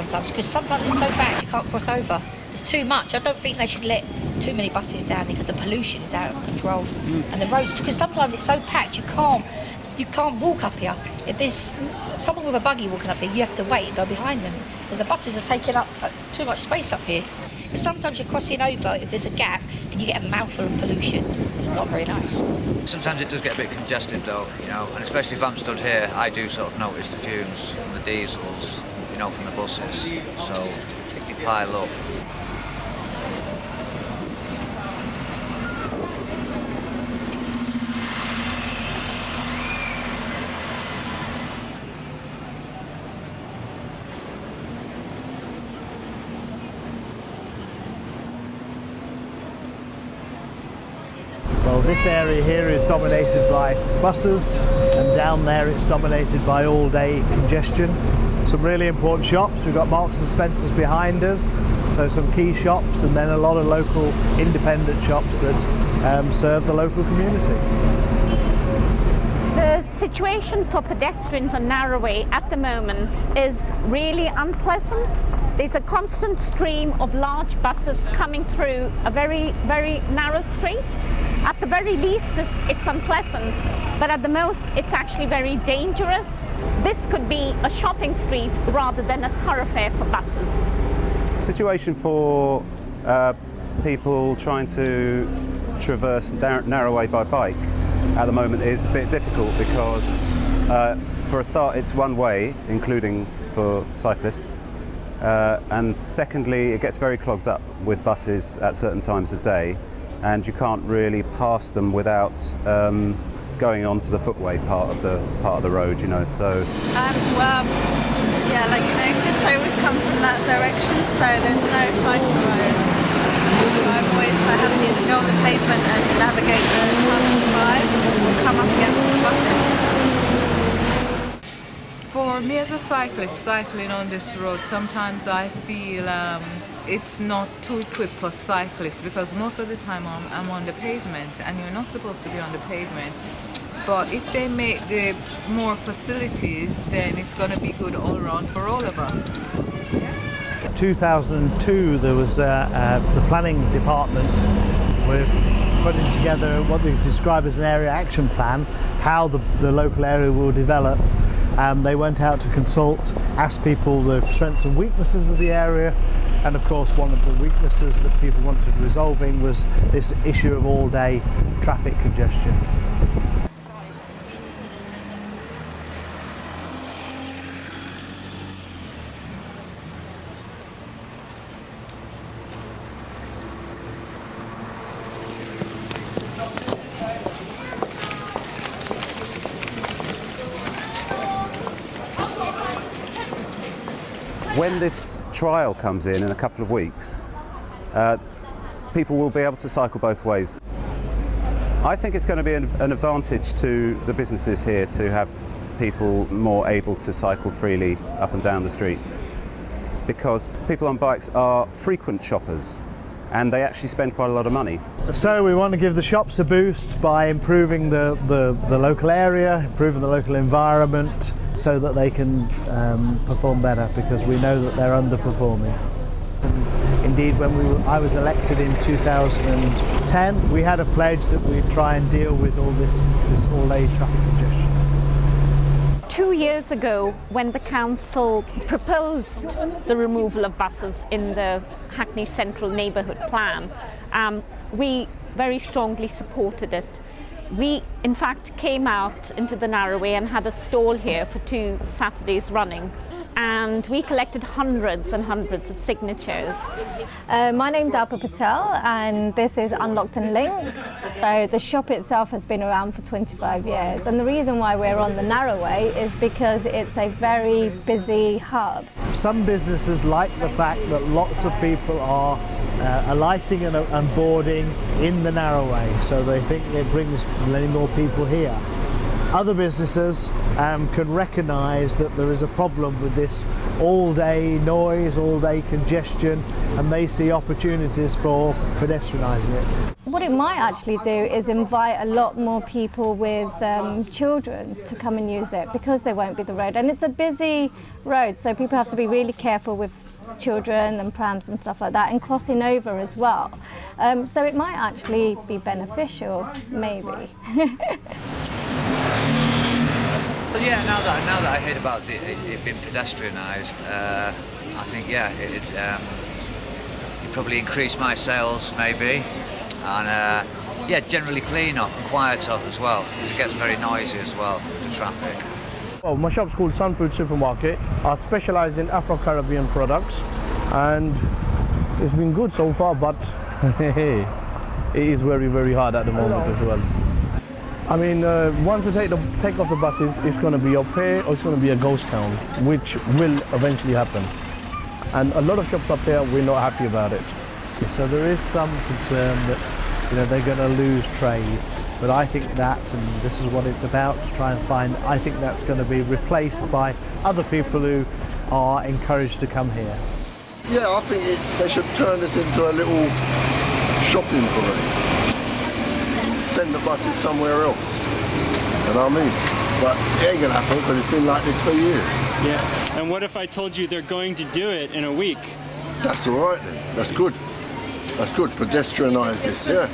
sometimes, because sometimes it's so bad you can't cross over. It's too much. I don't think they should let too many buses down because the pollution is out of control. And the roads, because sometimes it's so packed you can't walk up here. If there's someone with a buggy walking up here, you have to wait and go behind them, because the buses are taking up too much space up here. And sometimes you're crossing over if there's a gap and you get a mouthful of pollution. It's not very nice. Sometimes it does get a bit congested though, and especially if I'm stood here, I do sort of notice the fumes from the diesels, from the buses, so if they pile up. Well, this area here is dominated by buses, and down there it's dominated by all-day congestion. Some really important shops. We've got Marks and Spencer's behind us, so some key shops, and then a lot of local independent shops that serve the local community. The situation for pedestrians on Narroway at the moment is really unpleasant. There's a constant stream of large buses coming through a very, very narrow street. At the very least, it's unpleasant, but at the most, it's actually very dangerous. This could be a shopping street rather than a thoroughfare for buses. Situation for people trying to traverse Narroway by bike at the moment is a bit difficult because, for a start, it's one way, including for cyclists. And secondly, it gets very clogged up with buses at certain times of day, and you can't really pass them without going onto the footway part of the road, So. Yeah, like you notice, I always come from that direction, so there's no cycle road. So I have to either go on the pavement and navigate the passers-by, or come up against the buses. For me as a cyclist cycling on this road, sometimes I feel it's not too equipped for cyclists, because most of the time I'm on the pavement, and you're not supposed to be on the pavement. But if they make the more facilities, then it's going to be good all around for all of us. In 2002, there was the planning department were putting together what we describe as an area action plan, how the local area will develop. They went out to consult, asked people the strengths and weaknesses of the area, and of course one of the weaknesses that people wanted resolving was this issue of all-day traffic congestion. When this trial comes in a couple of weeks, people will be able to cycle both ways. I think it's going to be an advantage to the businesses here to have people more able to cycle freely up and down the street, because people on bikes are frequent shoppers and they actually spend quite a lot of money. So we want to give the shops a boost by improving the local area, improving the local environment, so that they can perform better, because we know that they're underperforming. And indeed, when I was elected in 2010, we had a pledge that we'd try and deal with all this all-day traffic congestion. 2 years ago, when the council proposed the removal of buses in the Hackney Central Neighbourhood Plan, we very strongly supported it. We, in fact, came out into the Narroway and had a stall here for 2 Saturdays running, and we collected hundreds and hundreds of signatures. My name's Alpa Patel, and this is Unlocked and Linked. So the shop itself has been around for 25 years, and the reason why we're on the Narroway is because it's a very busy hub. Some businesses like the fact that lots of people are alighting and boarding in the Narroway, so they think it brings many more people here. Other businesses can recognise that there is a problem with this all-day noise, all-day congestion, and they see opportunities for pedestrianising it. what it might actually do is invite a lot more people with children to come and use it, because there won't be the road. And it's a busy road, so people have to be really careful with children and prams and stuff like that, and crossing over as well. So it might actually be beneficial, maybe. Well, yeah, now that I heard about it being pedestrianised, I think, yeah, it probably increase my sales, maybe, and yeah, generally cleaner and quieter as well, because it gets very noisy as well, the traffic. Well, my shop's called Sunfood Supermarket. I specialise in Afro-Caribbean products, and it's been good so far, but it is very, very hard at the moment as well. I mean, once they take off the buses, it's going to be up here or it's going to be a ghost town, which will eventually happen. And a lot of shops up here, we're not happy about it. So there is some concern that, you know, they're going to lose trade, but I think that, and this is what it's about, to try and find, I think that's going to be replaced by other people who are encouraged to come here. Yeah, I think they should turn this into a little shopping parade. Send the buses somewhere else, you know what I mean? But it ain't gonna happen because it's been like this for years. Yeah, and what if I told you they're going to do it in a week? That's all right then, that's good. That's good, pedestrianise this, yeah.